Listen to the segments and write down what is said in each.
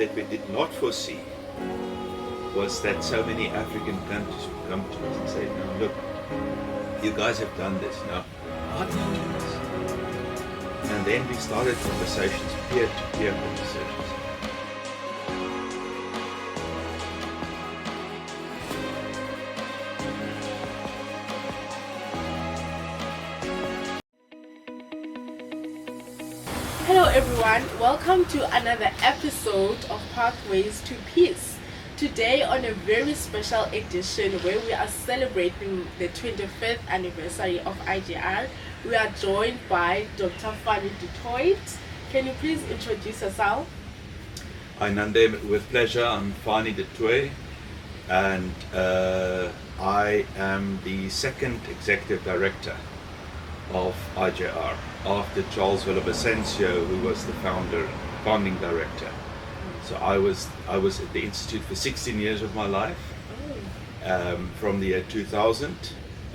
that we did not foresee was that so many African countries would come to us and say, no, look, you guys have done this, now how do you do this? And then we started conversations, peer-to-peer conversations. Hello everyone, welcome to another episode of Pathways to Peace. Today on a very special edition where we are celebrating the 25th anniversary of IJR, we are joined by Dr. Fanie du Toit. Can you please introduce yourself? Hi Nande, with pleasure. I'm Fanie du Toit, and I am the second executive director of IJR after Charles Villavicencio, who was the founding director. So I was at the Institute for 16 years of my life, from the year 2000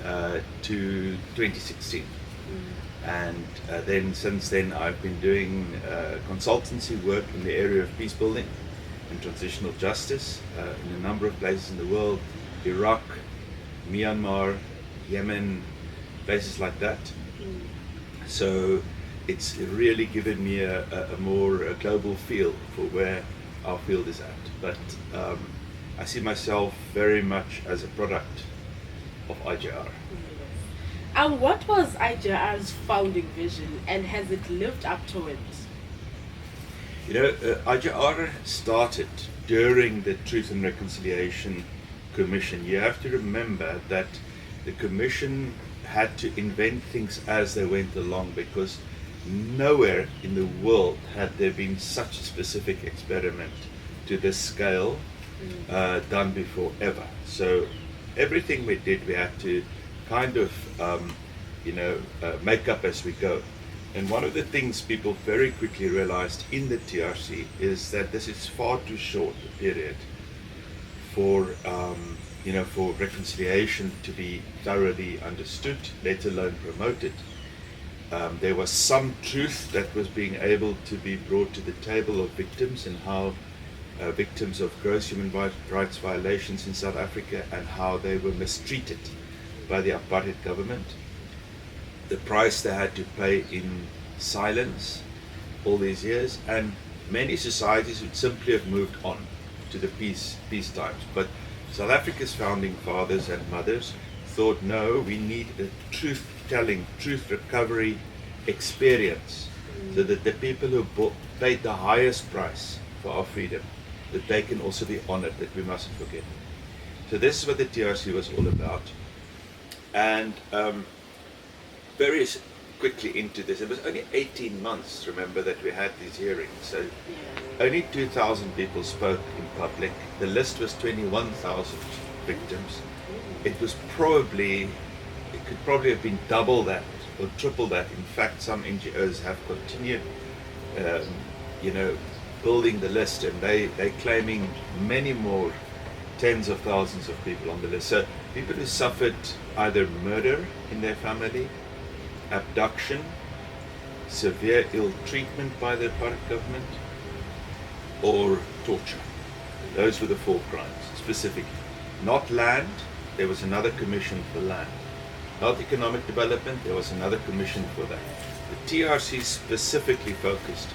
to 2016. And then since then I've been doing consultancy work in the area of peace building and transitional justice in a number of places in the world, Iraq, Myanmar, Yemen, places like that. So it's really given me a more global feel for where our field is at. But I see myself very much as a product of IJR. And what was IJR's founding vision, and has it lived up to it? You know, IJR started during the Truth and Reconciliation Commission. You have to remember that the Commission had to invent things as they went along, because nowhere in the world had there been such a specific experiment to this scale done before ever. So everything we did, we had to kind of make up as we go. And one of the things people very quickly realized in the TRC is that this is far too short a period for for reconciliation to be thoroughly understood, let alone promoted. There was some truth that was being able to be brought to the table of victims, and how victims of gross human rights violations in South Africa, and how they were mistreated by the apartheid government. The price they had to pay in silence all these years, and many societies would simply have moved on to the peace times. But South Africa's founding fathers and mothers thought, no, we need a truth-telling, truth recovery experience, so that the people who paid the highest price for our freedom, that they can also be honored, that we mustn't forget. So this is what the TRC was all about. And very quickly into this, it was only 18 months, remember, that we had these hearings. So only 2,000 people spoke in public. The list was 21,000 victims. It could probably have been double that or triple that. In fact, some NGOs have continued, building the list, and they're claiming many more tens of thousands of people on the list. So people who suffered either murder in their family, abduction, severe ill treatment by the apartheid government, or torture. Those were the 4 crimes specifically. Not land, there was another commission for land. Not economic development, there was another commission for that. The TRC specifically focused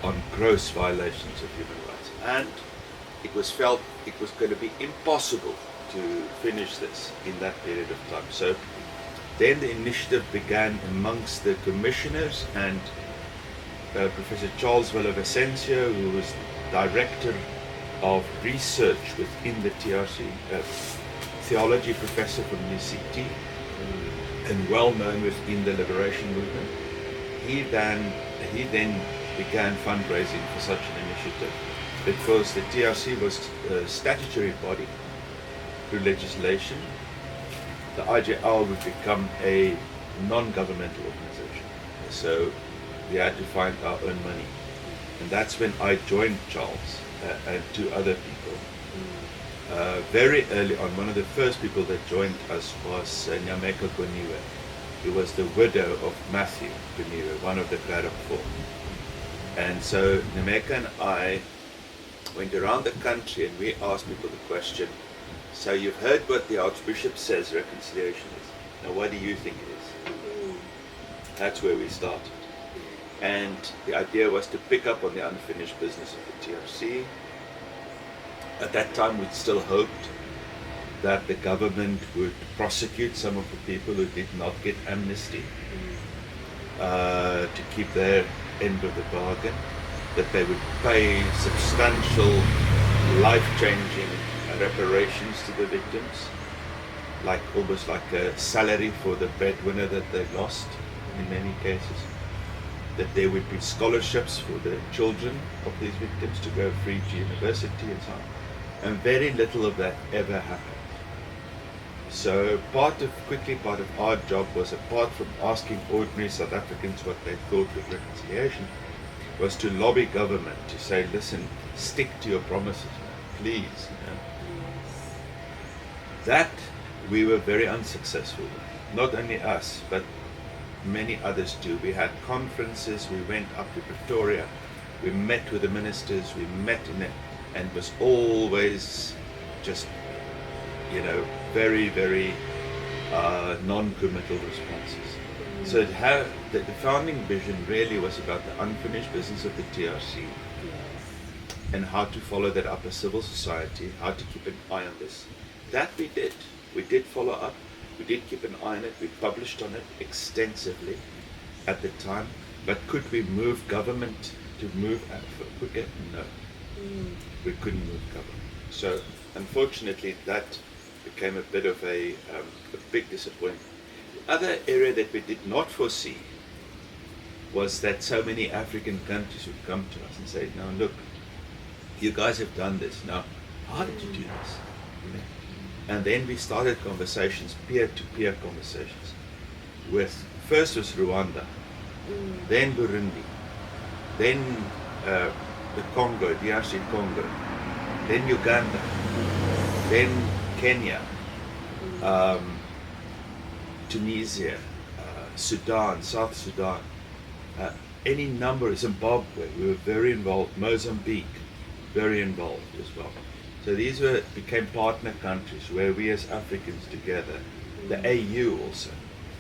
on gross violations of human rights, and it was felt it was going to be impossible to finish this in that period of time. So then the initiative began amongst the commissioners, and Professor Charles Villavicencio, who was director of research within the TRC, theology professor from UCT, and well known within the liberation movement. He then began fundraising for such an initiative, because the TRC was a statutory body through legislation. The IJR would become a non-governmental organization. So we had to find our own money. And that's when I joined Charles and 2 other people. Very early on, one of the first people that joined us was Nyameka Goniwe, who was the widow of Matthew Goniwe, one of the Craddock 4. And so Nyameka and I went around the country and we asked people the question, so you've heard what the Archbishop says reconciliation is. Now what do you think it is? That's where we started. And the idea was to pick up on the unfinished business of the TRC. At that time, we'd still hoped that the government would prosecute some of the people who did not get amnesty to keep their end of the bargain, that they would pay substantial, life-changing reparations to the victims, like almost like a salary for the breadwinner that they lost in many cases, that there would be scholarships for the children of these victims to go free to university and so on. And very little of that ever happened. So part of our job was, apart from asking ordinary South Africans what they thought of reconciliation, was to lobby government to say, listen, stick to your promises, man, please. You know. That we were very unsuccessful with. Not only us, but many others too. We had conferences, we went up to Pretoria, we met with the ministers, we met in it, and it was always just, you know, very, very non-committal responses. So the founding vision really was about the unfinished business of the TRC and how to follow that up as civil society, how to keep an eye on this. That we did. We did follow up. We did keep an eye on it. We published on it extensively at the time. But could we move government to move quicker? No. We couldn't move government. So unfortunately that became a bit of a big disappointment. The other area that we did not foresee was that so many African countries would come to us and say, now look, you guys have done this. Now, how did you do this? And then we started conversations, peer-to-peer conversations, first was Rwanda, then Burundi, then the Congo, DRC Congo, then Uganda, then Kenya, Tunisia, Sudan, South Sudan, any number, Zimbabwe, we were very involved, Mozambique, very involved as well. So these became partner countries where we as Africans together, the AU also,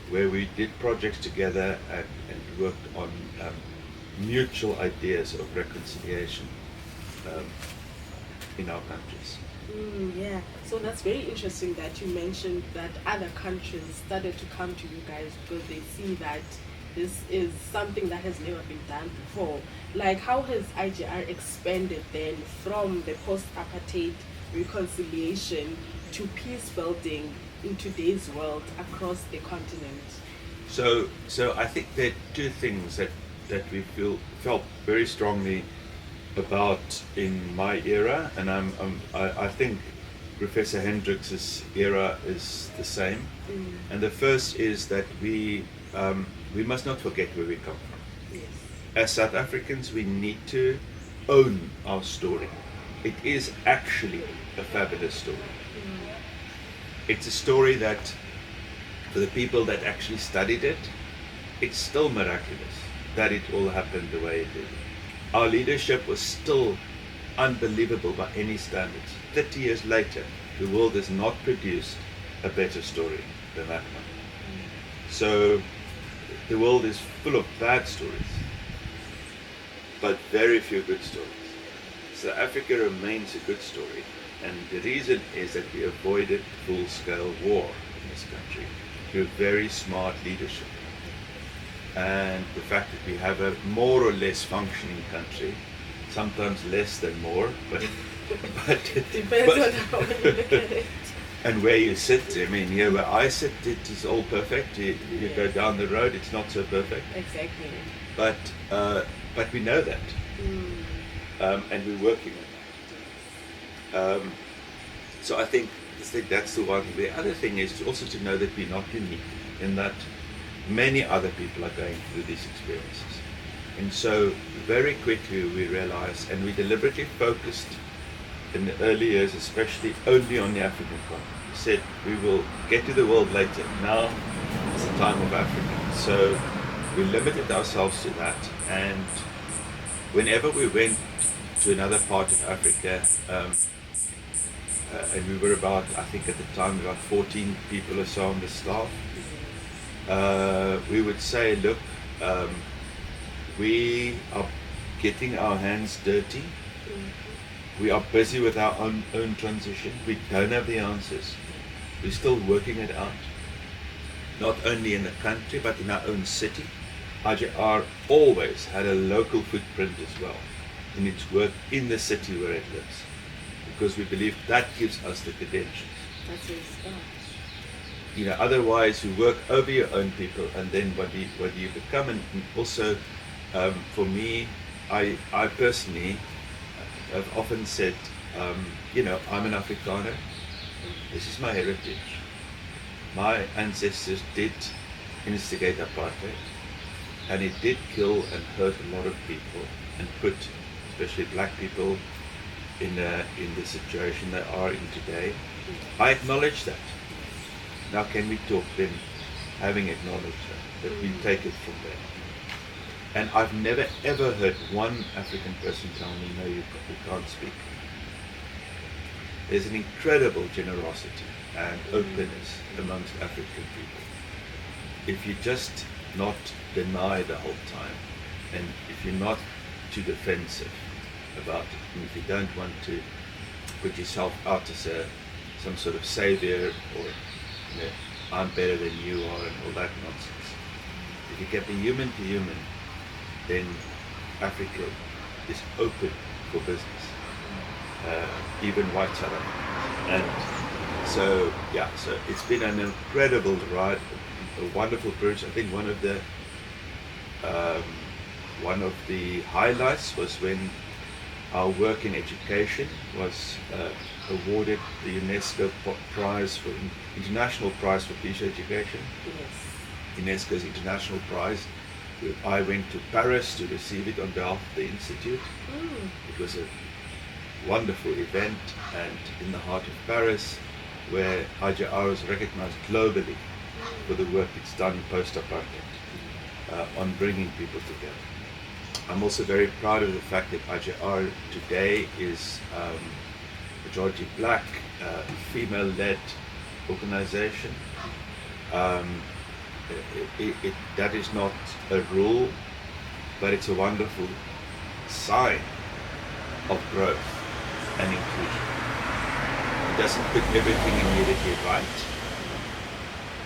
where we did projects together and worked on mutual ideas of reconciliation in our countries. Yeah, so that's very interesting that you mentioned that other countries started to come to you guys because they see that this is something that has never been done before. Like, how has IJR expanded then from the post-apartheid reconciliation to peace building in today's world across the continent? So I think there are two things that we felt very strongly about in my era, and I think Professor Hendricks' era is the same. And the first is that we must not forget where we come from. Yes. As South Africans, we need to own our story. It is actually a fabulous story. It's a story that, for the people that actually studied it, it's still miraculous that it all happened the way it did. Our leadership was still unbelievable by any standards. 30 years later, the world has not produced a better story than that one. So the world is full of bad stories, but very few good stories. So Africa remains a good story, and the reason is that we avoided full-scale war in this country through very smart leadership. And the fact that we have a more or less functioning country, sometimes less than more, but Depends on how you look at it. And where you sit, I mean, here where I sit, it is all perfect. You go down the road, it's not so perfect. Exactly. But we know that, and we're working on that. So I think that's the one. The other thing is also to know that we're not unique in that many other people are going through these experiences. And so very quickly we realized, and we deliberately focused in the early years especially only on the African continent. We said we will get to the world later. Now it's the time of Africa. So we limited ourselves to that, and whenever we went to another part of Africa. And we were about, I think at the time, about 14 people or so on the staff. We would say, look, we are getting our hands dirty. We are busy with our own transition. We don't have the answers. We're still working it out. Not only in the country, but in our own city. IJR always had a local footprint as well in its work in the city where it lives, because we believe that gives us the credentials. That's it. You know, otherwise you work over your own people, and then what do you become? And also, for me, I personally have often said, you know, I'm an Afrikaner. This is my heritage. My ancestors did instigate apartheid, and it did kill and hurt a lot of people, and put especially black people in the situation they are in today. I acknowledge that. Now can we talk then, having acknowledged that we take it from there. And I've never ever heard one African person tell me, no, you can't speak. There's an incredible generosity and openness amongst African people. If you just not deny the whole time, and if you're not too defensive about it, and if you don't want to put yourself out as some sort of savior, or you know, I'm better than you are, and all that nonsense. If you get the human to human, then Africa is open for business, even white South Africans. And so, yeah, so it's been an incredible ride, a wonderful privilege. I think one of the highlights was when our work in education was awarded the UNESCO prize for International Prize for Peace Education. Yes. UNESCO's International Prize. I went to Paris to receive it on behalf of the Institute. It was a wonderful event, and in the heart of Paris, where IJR is recognized globally for the work it's done post-apartheid on bringing people together. I'm also very proud of the fact that IJR today is majority black, female-led organization. That is not a rule, but it's a wonderful sign of growth and inclusion. It doesn't put everything immediately right,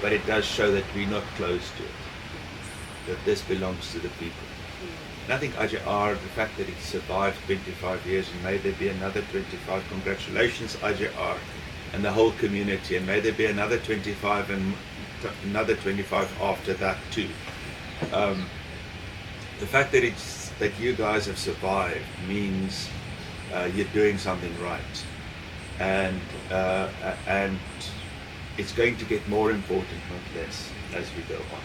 but it does show that we're not close to it, that this belongs to the people. And I think IJR, the fact that it survived 25 years, and may there be another 25, congratulations IJR and the whole community, and may there be another 25 and another 25 after that too. The fact that you guys have survived means you're doing something right, and it's going to get more important, not less, as we go on.